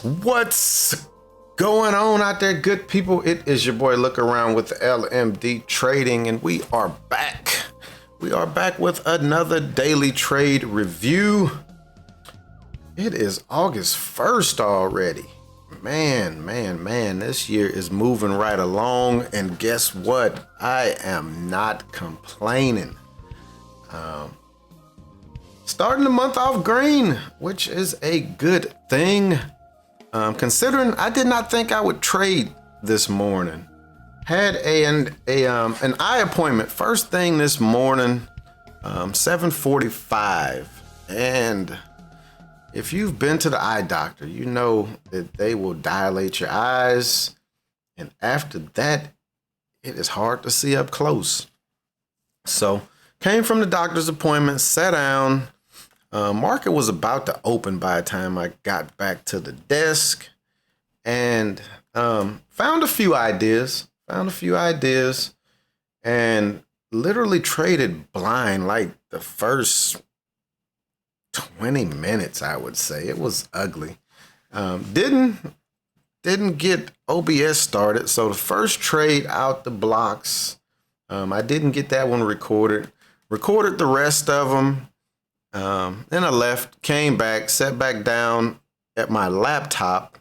What's going on out there, good people? It is your boy Look Around with LMD Trading, and we are back. We are back with another daily trade review. It is August 1st already. Man, this year is moving right along, and guess what? I am not complaining. Starting the month off green, which is a good thing. Considering I did not think I would trade this morning. Had an eye appointment first thing this morning, 7:45, and if you've been to the eye doctor, you know that they will dilate your eyes, and after that, it is hard to see up close. So, came from the doctor's appointment, sat down. Market was about to open by the time I got back to the desk, and found a few ideas, and literally traded blind like the first 20 minutes, I would say. It was ugly. Didn't get OBS started, so the first trade out the blocks, I didn't get that one recorded the rest of them. Then I left, came back, sat back down at my laptop,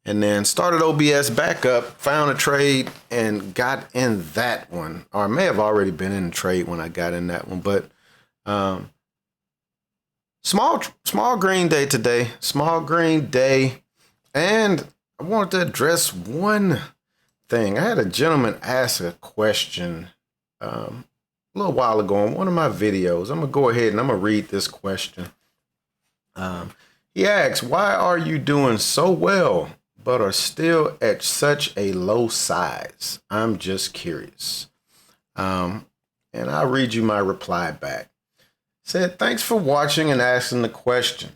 and then started OBS back up, found a trade, and got in that one. Or I may have already been in the trade when I got in that one, but small green day today, and I wanted to address one thing. I had a gentleman ask a question a little while ago in one of my videos. I'm gonna go ahead and I'm gonna read this question. He asks, why are you doing so well but are still at such a low size? I'm just curious. And I'll read you my reply back. Said, thanks for watching and asking the question.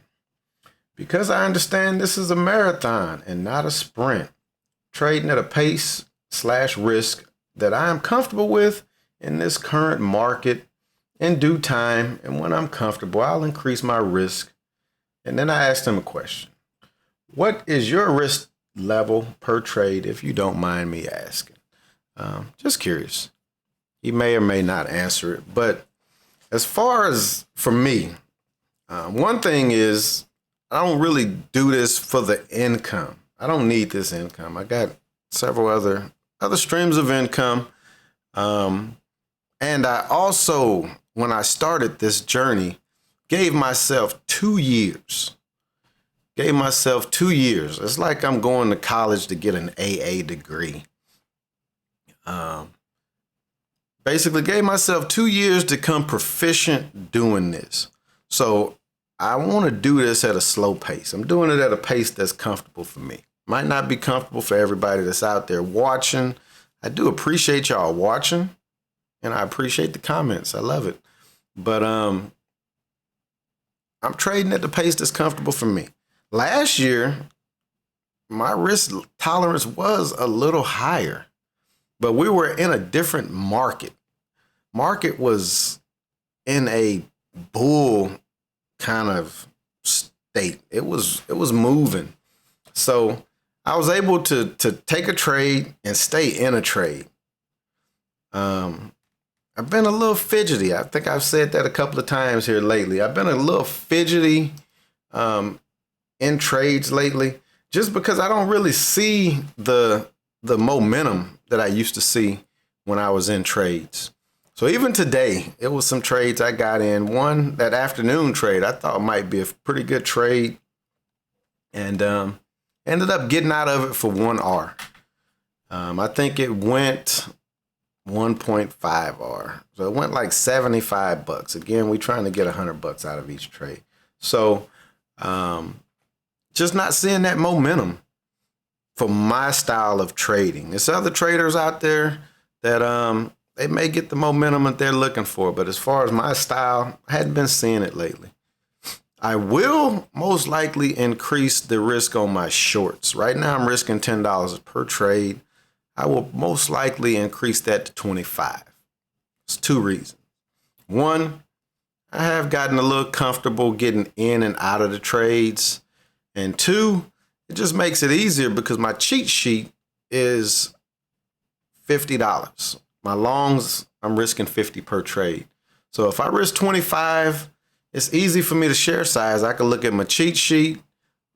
Because I understand this is a marathon and not a sprint, trading at a pace/risk that I am comfortable with in this current market. In due time, and when I'm comfortable, I'll increase my risk. And then I asked him a question. What is your risk level per trade, if you don't mind me asking? Just curious. He may or may not answer it, but as far as for me, one thing is I don't really do this for the income. I don't need this income. I got several other streams of income. And I also, when I started this journey, gave myself 2 years. It's like I'm going to college to get an AA degree. Basically gave myself 2 years to become proficient doing this. So I want to do this at a slow pace. I'm doing it at a pace that's comfortable for me. Might not be comfortable for everybody that's out there watching. I do appreciate y'all watching, and I appreciate the comments. I love it. But I'm trading at the pace that's comfortable for me. Last year, my risk tolerance was a little higher, but we were in a different market. Market was in a bull kind of state. It was moving. So I was able to take a trade and stay in a trade. I've been a little fidgety. I think I've said that a couple of times here lately. I've been a little fidgety in trades lately, just because I don't really see the momentum that I used to see when I was in trades. So even today, it was some trades I got in. One, that afternoon trade, I thought might be a pretty good trade, and ended up getting out of it for 1 R. I think it went 1.5 R. So it went like $75. Again, we're trying to get $100 out of each trade. So just not seeing that momentum for my style of trading. There's other traders out there that they may get the momentum that they're looking for, but as far as my style, I hadn't been seeing it lately. I will most likely increase the risk on my shorts. Right now I'm risking $10 per trade. I will most likely increase that to 25. It's 2 reasons. One, I have gotten a little comfortable getting in and out of the trades. And 2, it just makes it easier because my cheat sheet is $50. My longs, I'm risking 50 per trade. So if I risk 25, it's easy for me to share size. I can look at my cheat sheet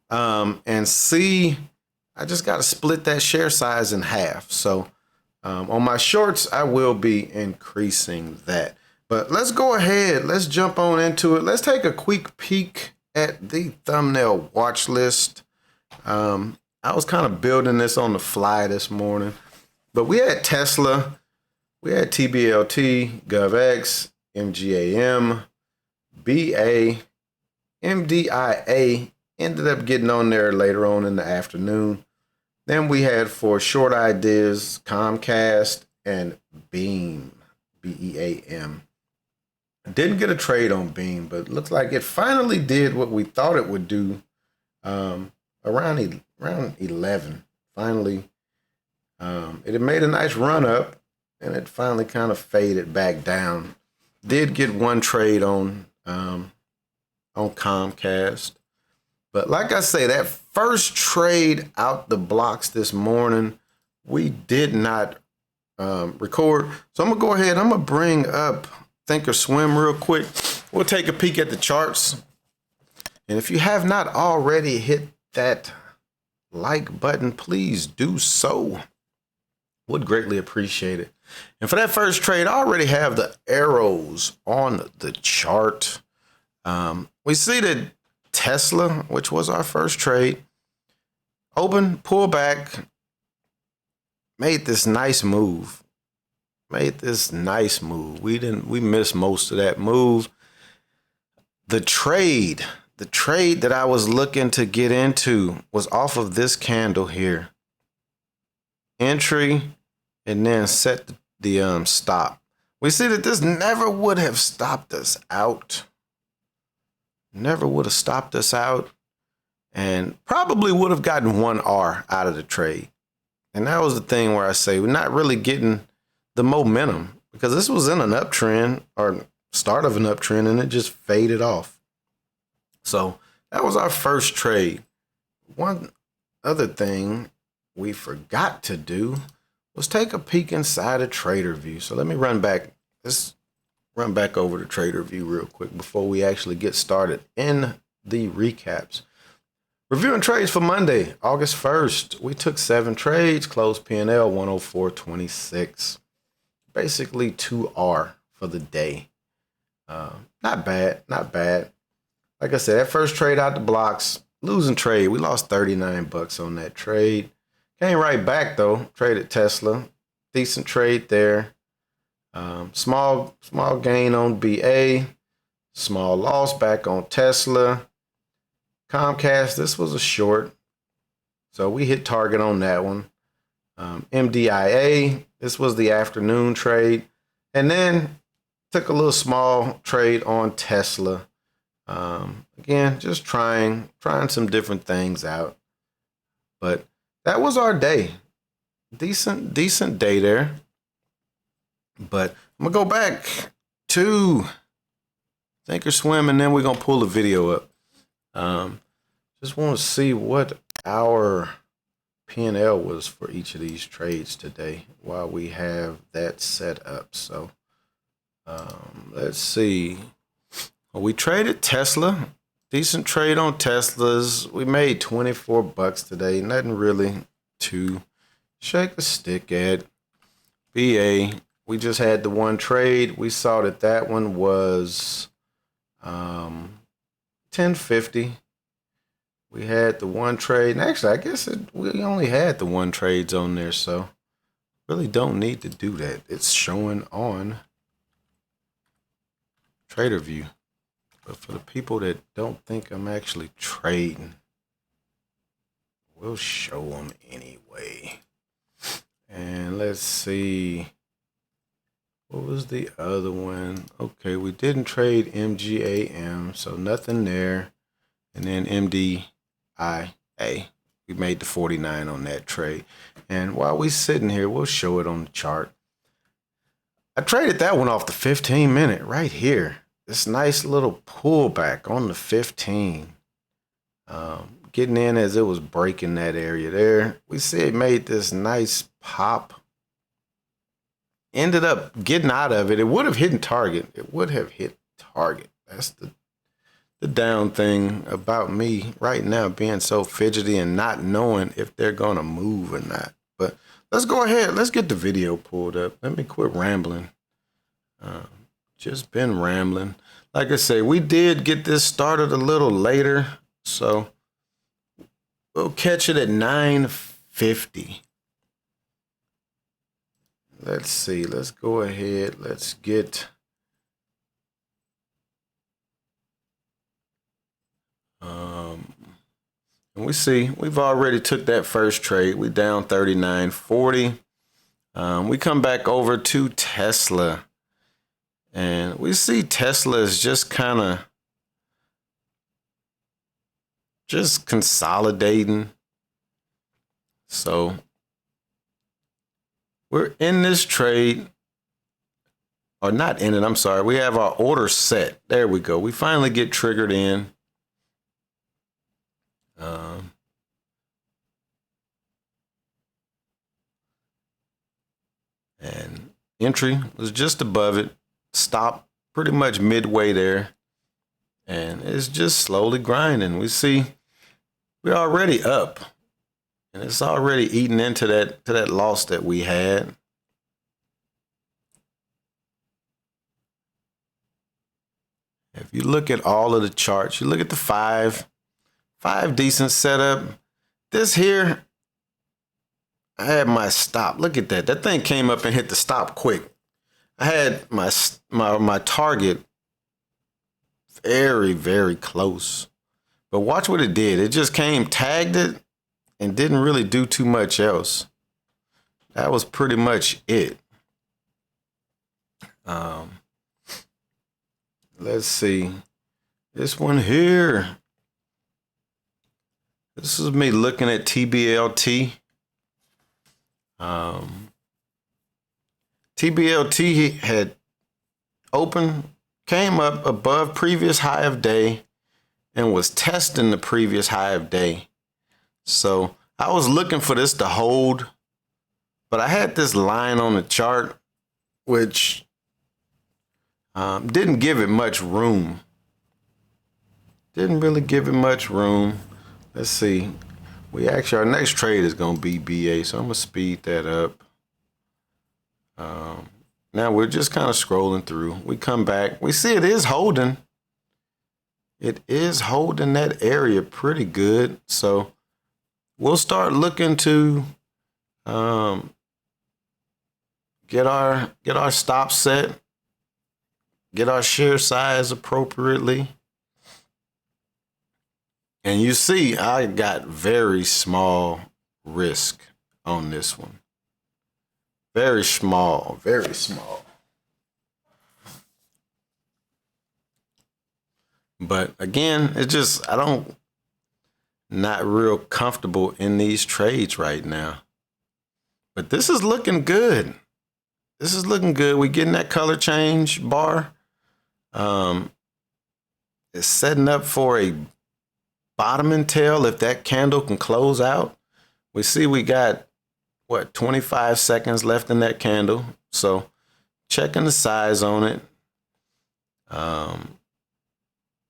and see I just got to split that share size in half. So on my shorts, I will be increasing that. But let's go ahead. Let's jump on into it. Let's take a quick peek at the thumbnail watch list. I was kind of building this on the fly this morning. But we had Tesla, we had TBLT, GovX, MGAM, BA, MDIA, ended up getting on there later on in the afternoon. Then we had for short ideas, Comcast and Beam, BEAM. Didn't get a trade on Beam, but looks like it finally did what we thought it would do around 11. Finally, it had made a nice run up, and it finally kind of faded back down. Did get one trade on Comcast. But like I say, that first trade out the blocks this morning, we did not record. So I'm going to go ahead. I'm going to bring up Thinkorswim real quick. We'll take a peek at the charts. And if you have not already hit that like button, please do so. Would greatly appreciate it. And for that first trade, I already have the arrows on the chart. We see that Tesla, which was our first trade, open, pull back, made this nice move. We missed most of that move. The trade that I was looking to get into was off of this candle here. Entry, and then set the stop. We see that this never would have stopped us out. Never would have stopped us out, and probably would have gotten 1R out of the trade. And that was the thing where I say we're not really getting the momentum, because this was in an uptrend or start of an uptrend, and it just faded off. So that was our first trade. One other thing we forgot to do was take a peek inside of TRADERVUE. So let me run back. Let's run back over to TRADERVUE real quick before we actually get started in the recaps. Reviewing trades for Monday, August 1st. We took 7 trades, closed P&L 104.26. Basically 2R for the day. Not bad, not bad. Like I said, that first trade out the blocks, losing trade. We lost 39 bucks on that trade. Came right back though. Traded Tesla. Decent trade there. Small gain on BA. Small loss back on Tesla. Comcast, this was a short. So we hit target on that one. MDIA, this was the afternoon trade. And then took a little small trade on Tesla. Again, just trying some different things out. But that was our day. Decent day there. But I'm going to go back to Thinkorswim, and then we're going to pull the video up. Just want to see what our P&L was for each of these trades today while we have that set up. So let's see. Well, we traded Tesla. Decent trade on Teslas. We made 24 bucks today. Nothing really to shake a stick at. BA, we just had the one trade. We saw that one was 1050. We had the one trade. And actually, I guess we only had the one trades on there, so really don't need to do that. It's showing on TRADERVUE. But for the people that don't think I'm actually trading, we'll show them anyway. And let's see. What was the other one? Okay, we didn't trade MGAM, so nothing there. And then MDIA, we made the 49 on that trade. And while we're sitting here, we'll show it on the chart. I traded that one off the 15-minute right here. This nice little pullback on the 15. Again, getting in as it was breaking that area there. We see it made this nice pop. Ended up getting out of it. It would have hit target. It would have hit target. That's the down thing about me right now, being so fidgety and not knowing if they're going to move or not. But let's go ahead. Let's get the video pulled up. Let me quit rambling. Just been rambling. Like I say, we did get this started a little later, so we'll catch it at 9:50. Let's see. Let's go ahead. Let's get and we see we've already took that first trade. We down 39.40. We come back over to Tesla, and we see Tesla is just kind of just consolidating. So we're in this trade, or not in it, I'm sorry. We have our order set. There we go. We finally get triggered in. And entry was just above it. Stop pretty much midway there. And it's just slowly grinding. We see we're already up. And it's already eating into that loss that we had. If you look at all of the charts, you look at the five decent setup. This here, I had my stop. Look at that. That thing came up and hit the stop quick. I had my target very, very close. But watch what it did. It just came, tagged it, and didn't really do too much else. That was pretty much it. Let's see. This one here. This is me looking at TBLT. TBLT had opened, came up above previous high of day, and was testing the previous high of day. So I was looking for this to hold, but I had this line on the chart, which didn't give it much room. Didn't really give it much room. Let's see. Our next trade is going to be BA, so I'm going to speed that up. Now we're just kind of scrolling through. We come back. We see it is holding. It is holding that area pretty good. So we'll start looking to get our stop set, get our share size appropriately. And you see, I got very small risk on this one. Very small, very small. But again, it's just, not real comfortable in these trades right now. But this is looking good. This is looking good. We're getting that color change bar. It's setting up for a bottoming tail if that candle can close out. We see we got, 25 seconds left in that candle. So checking the size on it.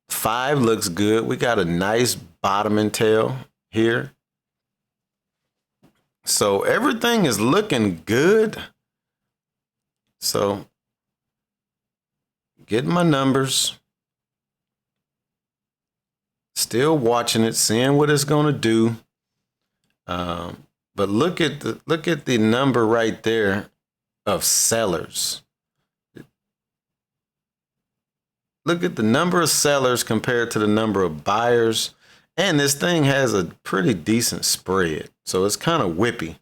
5 looks good. We got a nice bottoming tail here. So everything is looking good. So getting my numbers. Still watching it, seeing what it's going to do. But look at the number right there of sellers. Look at the number of sellers compared to the number of buyers. And this thing has a pretty decent spread. So it's kind of whippy.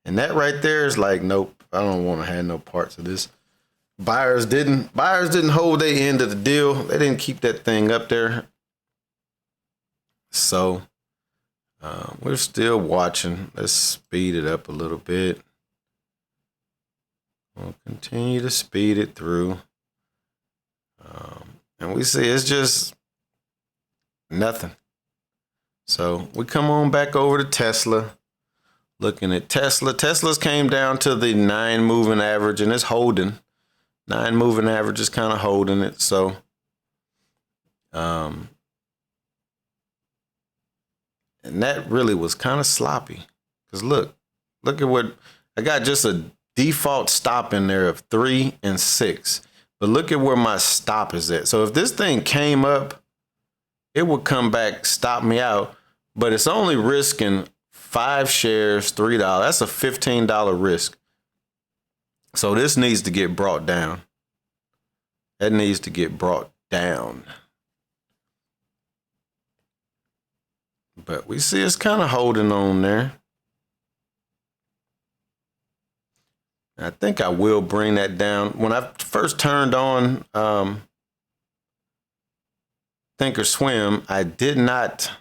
And that right there is like, nope, I don't want to have no parts of this. Buyers didn't hold their end of the deal. They didn't keep that thing up there. So we're still watching. Let's speed it up a little bit. We'll continue to speed it through. And we see it's just nothing. So we come on back over to Tesla. Looking at Tesla's came down to the 9 moving average and it's holding. 9 moving average is kind of holding it. So, and that really was kind of sloppy. Because look at what I got, just a default stop in there of 3 and 6. But look at where my stop is at. So if this thing came up, it would come back, stop me out. But it's only risking 5 shares, $3. That's a $15 risk. So this needs to get brought down. That needs to get brought down. But we see it's kind of holding on there. I think I will bring that down. When I first turned on Thinkorswim, I did not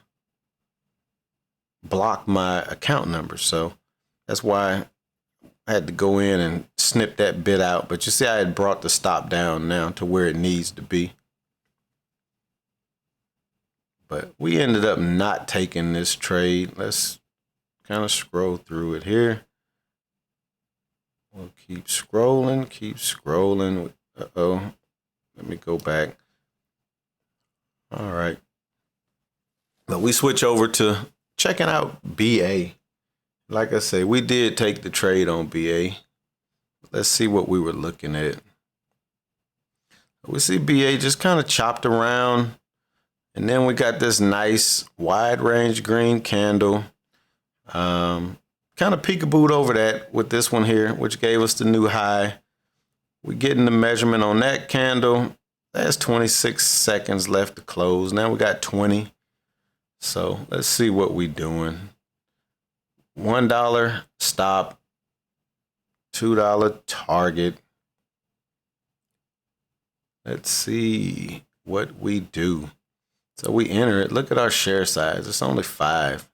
block my account number. So that's why I had to go in and snip that bit out. But you see, I had brought the stop down now to where it needs to be. But we ended up not taking this trade. Let's kind of scroll through it here. We'll keep scrolling, keep scrolling. Uh-oh. Let me go back. All right. But we switch over to checking out BA. Like I say, we did take the trade on BA. Let's see what we were looking at. We see BA just kind of chopped around. And then we got this nice wide range green candle. Kind of peekabooed over that with this one here, which gave us the new high. We're getting the measurement on that candle. There's 26 seconds left to close. Now we got 20. So let's see what we're doing. $1 stop, $2 target. Let's see what we do. So we enter it. Look at our share size. It's only 5.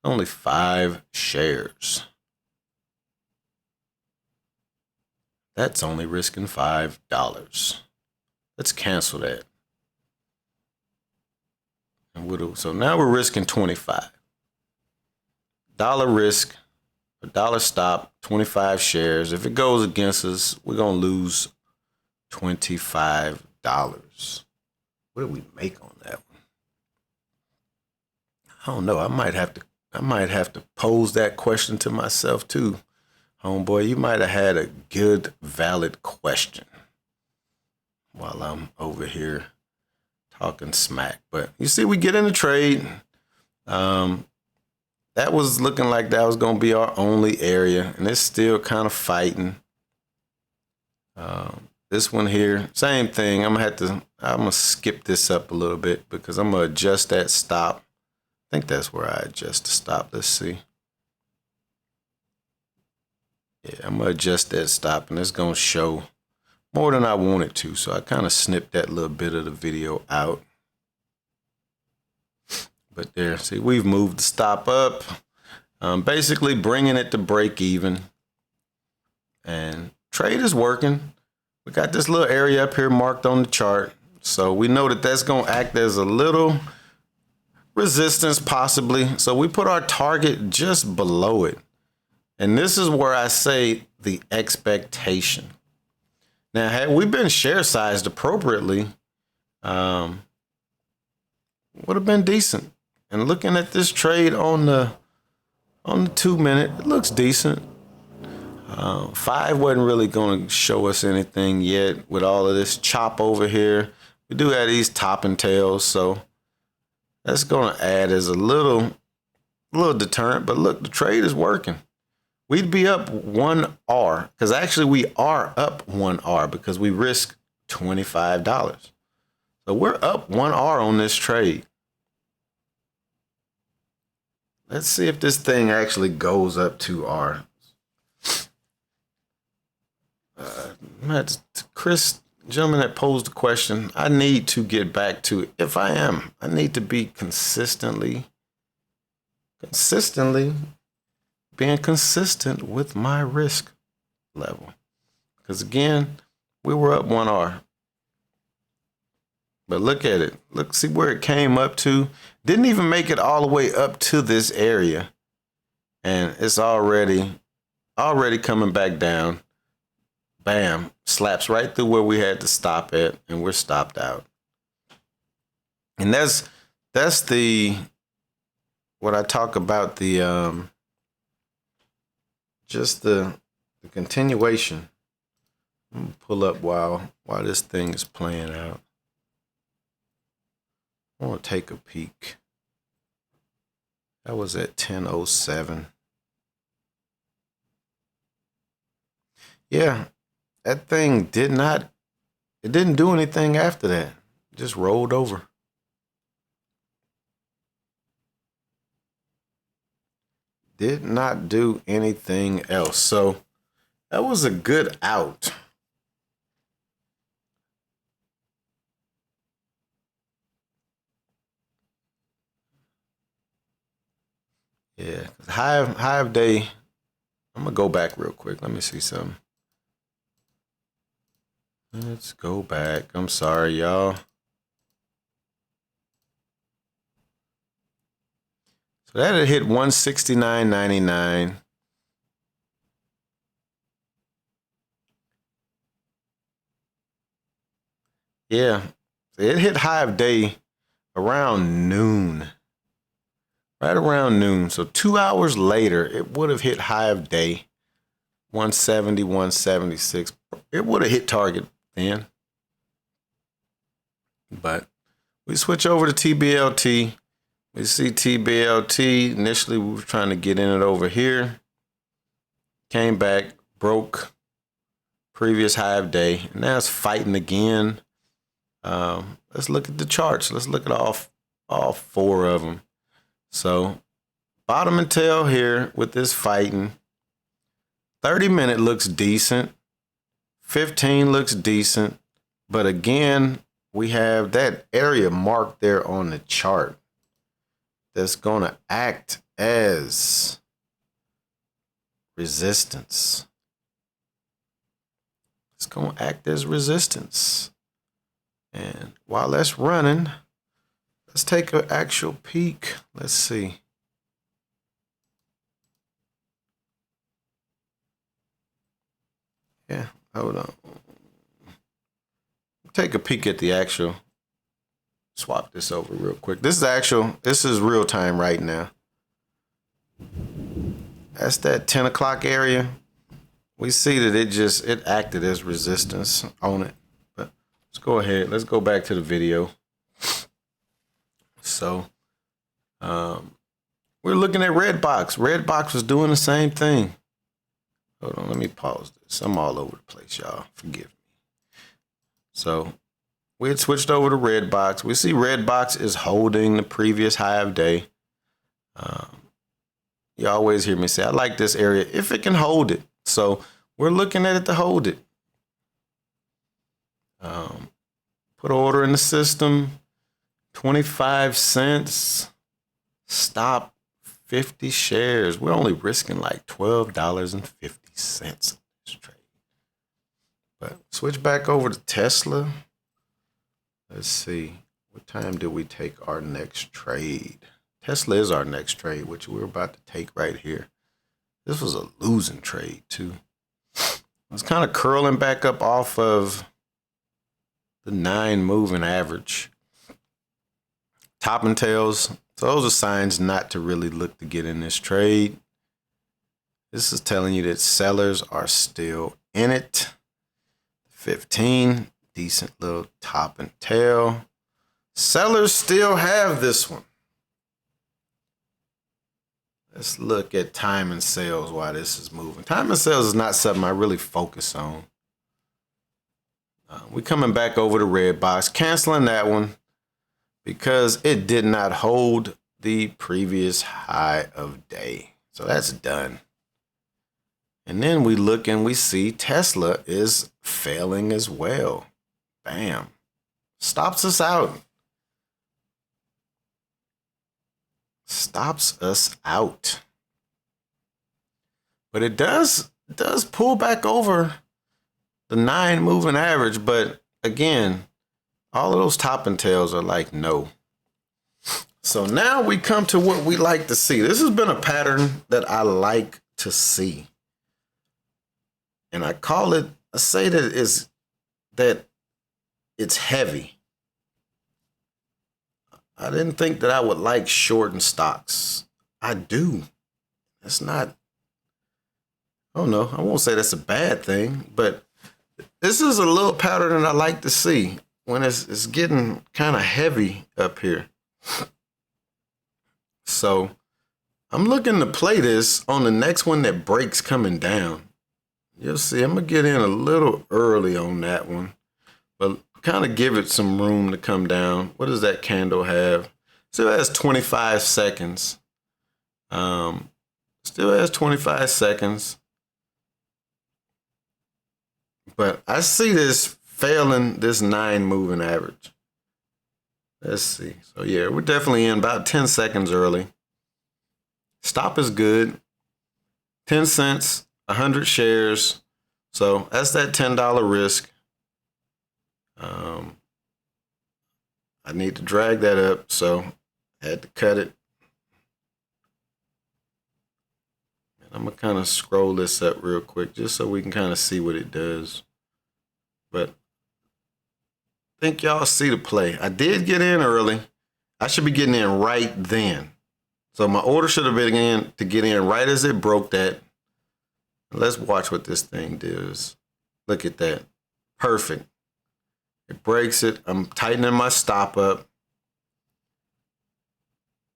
Only 5 shares. That's only risking $5. Let's cancel that. And so now we're risking 25. $1 risk, $1 stop, 25 shares. If it goes against us, we're gonna lose $25. What did we make on that one? I don't know. I might have to pose that question to myself too. Homeboy, you might have had a good, valid question while I'm over here talking smack. But you see, we get in the trade. That was looking like that was going to be our only area, and it's still kind of fighting. This one here, same thing. I'm gonna skip this up a little bit because I'm gonna adjust that stop. I think that's where I adjust the stop. Let's see. Yeah, I'm gonna adjust that stop, and it's gonna show more than I want it to. So I kind of snipped that little bit of the video out. But there, see, we've moved the stop up, basically bringing it to break even. And trade is working. We got this little area up here marked on the chart. So we know that that's going to act as a little resistance possibly. So we put our target just below it. And this is where I say the expectation. Now, had we been share sized appropriately, would have been decent. And looking at this trade on the 2 minute, it looks decent. 5 wasn't really going to show us anything yet with all of this chop over here. We do have these top and tails, so that's going to add as a little deterrent. But look, the trade is working. We'd be up 1 R, because actually we are up 1 R because we risk $25. So we're up 1 R on this trade. Let's see if this thing actually goes up 2 R. Chris, gentleman that posed the question, I need to get back to it. If I am, I need to be consistently being consistent with my risk level. Because again, we were up 1 R. But look at it. Look, see where it came up to. Didn't even make it all the way up to this area. And it's already coming back down. Bam. Slaps right through where we had to stop at. And we're stopped out. And that's the, what I talk about, the, just the continuation. I'm gonna pull up while this thing is playing out. I want to take a peek. That was at 10:07. Yeah, that thing it didn't do anything after that. It just rolled over. Did not do anything else. So that was a good out. Yeah, high of day. I'm gonna go back real quick. Let me see something. Let's go back. I'm sorry, y'all. So that had hit 169.99. Yeah, it hit high of day around noon. Right around noon. So 2 hours later, it would have hit high of day, 170, 176. It would have hit target then. But we switch over to TBLT. We see TBLT. Initially, we were trying to get in it over here. Came back, broke previous high of day. And now it's fighting again. Let's look at the charts. Let's look at all four of them. So bottom and tail here with this fighting. 30-minute looks decent. 15 looks decent. But again, we have that area marked there on the chart that's going to act as resistance. It's going to act as resistance. And while that's running, let's take an actual peek. Let's see. Yeah, hold on. Take a peek at the actual. Swap this over real quick. This is real time right now. That's that 10 o'clock area. We see that it acted as resistance on it. But let's go ahead. Let's go back to the video. So we're looking at Redbox. Redbox was doing the same thing. Hold on, let me pause this. I'm all over the place, y'all. Forgive me. So we had switched over to Redbox. We see Redbox is holding the previous high of day. You always hear me say, I like this area if it can hold it. So we're looking at it to hold it. Put order in the system. 25 cents. Stop 50 shares. We're only risking like $12.50 on this trade. But switch back over to Tesla. Let's see. What time do we take our next trade? Tesla is our next trade, which we're about to take right here. This was a losing trade too. It's kind of curling back up off of the 9 moving average. Top and tails. So those are signs not to really look to get in this trade. This is telling you that sellers are still in it. 15, decent little top and tail. Sellers still have this one. Let's look at time and sales while this is moving. Time and sales is not something I really focus on. We're coming back over to Redbox, canceling that one because it did not hold the previous high of day. So that's done. And then we look and we see Tesla is failing as well. Bam. Stops us out. Stops us out. But it does pull back over the 9 moving average. But again, All of those top and tails are like no. So now we come to what we like to see. This has been a pattern that I like to see. And I say that it's heavy. I didn't think that I would like shorting stocks. I do. That's not, I don't know. I won't say that's a bad thing, but this is a little pattern that I like to see when it's getting kind of heavy up here. So I'm looking to play this on the next one that breaks coming down. You'll see, I'm going to get in a little early on that one, but kind of give it some room to come down. What does that candle have? Still has 25 seconds. Still has 25 seconds. But I see this failing this 9 moving average. Let's see. So yeah, we're definitely in about 10 seconds early. Stop is good. 10 cents, 100 shares. So that's that $10 risk. I need to drag that up, so I had to cut it. And I'm gonna kind of scroll this up real quick just so we can kind of see what it does. But I think y'all see the play. I did get in early. I should be getting in right then. So my order should have been in to get in right as it broke that. Let's watch what this thing does. Look at that. Perfect. It breaks it. I'm tightening my stop up.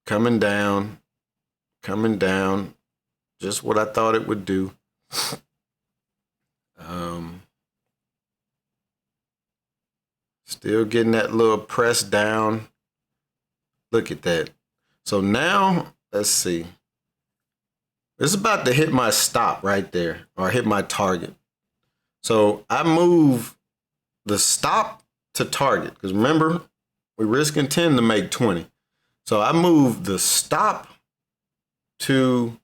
Coming down. Coming down. Just what I thought it would do. Still getting that little press down. Look at that. So now, let's see. It's about to hit my stop right there, or hit my target. So I move the stop to target, because remember, we're risking 10 to make 20. So I move the stop to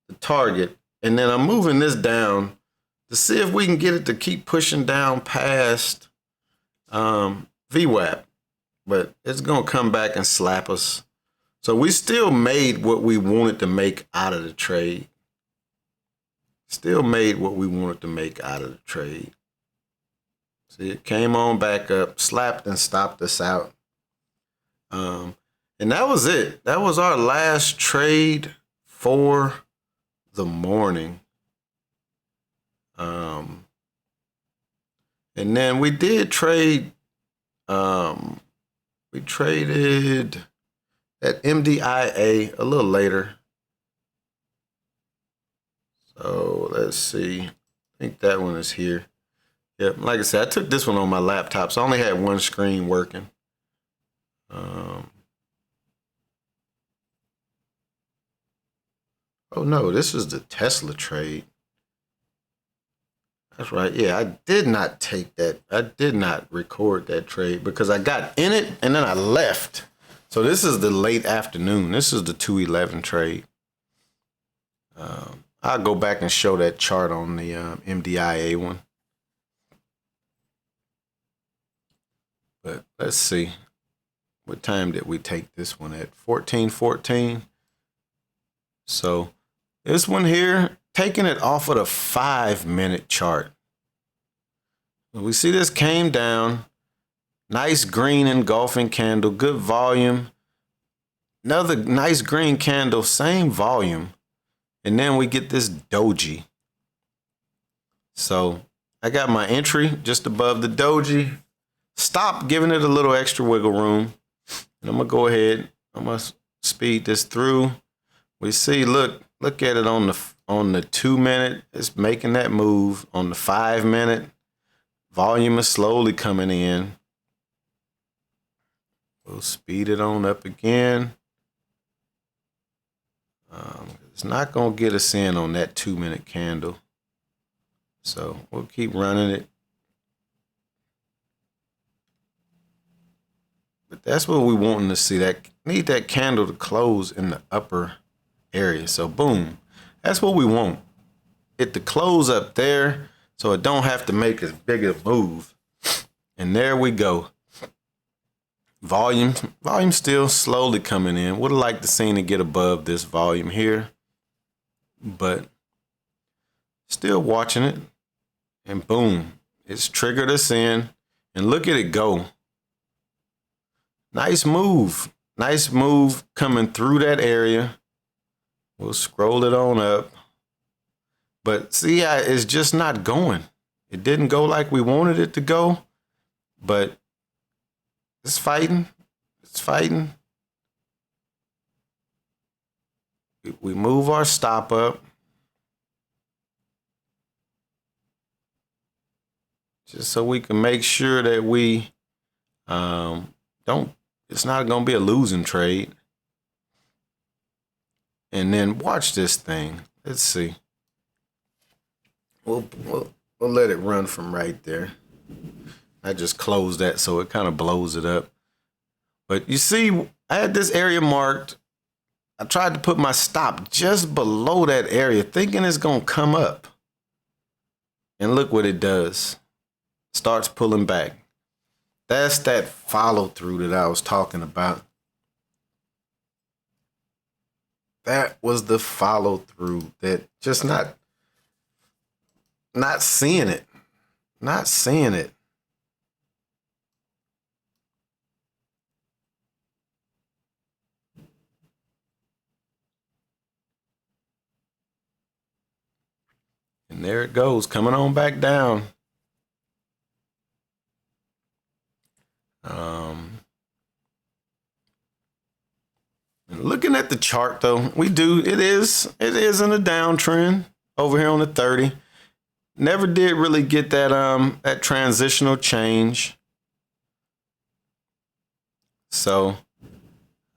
the target, and then I'm moving this down to see if we can get it to keep pushing down past VWAP, but it's going to come back and slap us. So we still made what we wanted to make out of the trade. Still made what we wanted to make out of the trade. See, it came on back up, slapped and stopped us out. And that was it. That was our last trade for the morning. And then we did trade, we traded at MDIA a little later. So let's see. I think that one is here. Yep, like I said, I took this one on my laptop, so I only had one screen working. Oh no, this is the Tesla trade. That's right. Yeah, I did not take that. I did not record that trade because I got in it and then I left. So this is the late afternoon. This is the 211 trade. I'll go back and show that chart on the MDIA one. But let's see. What time did we take this one at? 14:14. So this one here, taking it off of the 5-minute chart. We see this came down. Nice green engulfing candle, good volume. Another nice green candle, same volume. And then we get this doji. So I got my entry just above the doji. Stop giving it a little extra wiggle room. And I'm going to go ahead. I'm going to speed this through. We see, look at it on the 2-minute. It's making that move. On the 5-minute, volume is slowly coming in. We'll speed it on up again. It's not going to get us in on that 2-minute candle. So we'll keep running it. But that's what we wanting to see. That need that candle to close in the upper area. So boom, that's what we want. It to close up there so it don't have to make as big a move. And there we go. volume still slowly coming in. Would have liked to seen it get above this volume here, but still watching it. And boom, it's triggered us in, and look at it go. Nice move coming through that area. We'll scroll it on up, but see how it's just not going. It didn't go like we wanted it to go, but it's fighting. We move our stop up just so we can make sure that we it's not going to be a losing trade. And then watch this thing. Let's see. We'll let it run from right there. I just closed that so it kind of blows it up. But you see, I had this area marked. I tried to put my stop just below that area, thinking it's going to come up. And look what it does. Starts pulling back. That's that follow through that I was talking about. That was the follow through, that just not seeing it. Not seeing it. And there it goes, coming on back down. And looking at the chart though, it is in a downtrend over here on the 30. Never did really get that transitional change. So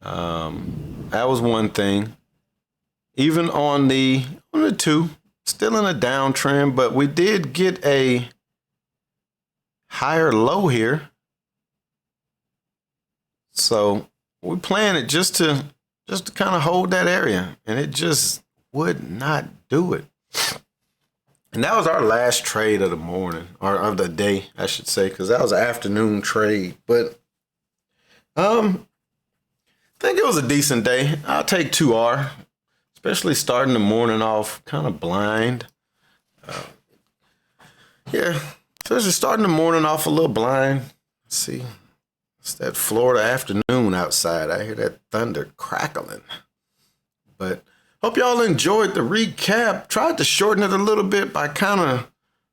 that was one thing. Even on the 2, still in a downtrend, but we did get a higher low here. So we're playing it just to kind of hold that area, and it just would not do it. And that was our last trade of the morning, or of the day, I should say, because that was an afternoon trade. But I think it was a decent day. I'll take 2R, especially starting the morning off kind of blind. Yeah, especially starting the morning off a little blind. Let's see. It's that Florida afternoon outside. I hear that thunder crackling. But hope y'all enjoyed the recap. Tried to shorten it a little bit by kind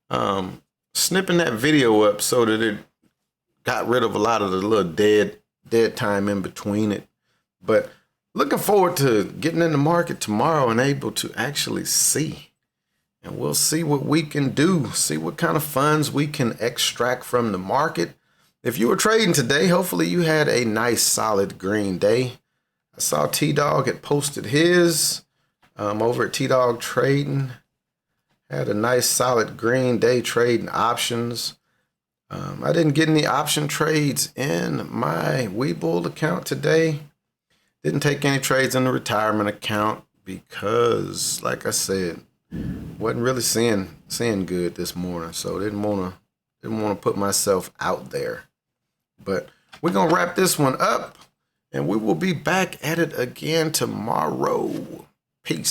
of snipping that video up so that it got rid of a lot of the little dead time in between it. But looking forward to getting in the market tomorrow and able to actually see. And we'll see what we can do. See what kind of funds we can extract from the market. If you were trading today, hopefully you had a nice solid green day. I saw T-Dog had posted his over at T-Dog Trading. Had a nice solid green day trading options. I didn't get any option trades in my Webull account today. Didn't take any trades in the retirement account because, like I said, wasn't really seeing good this morning. So didn't want to put myself out there. But we're going to wrap this one up, and we will be back at it again tomorrow. Peace.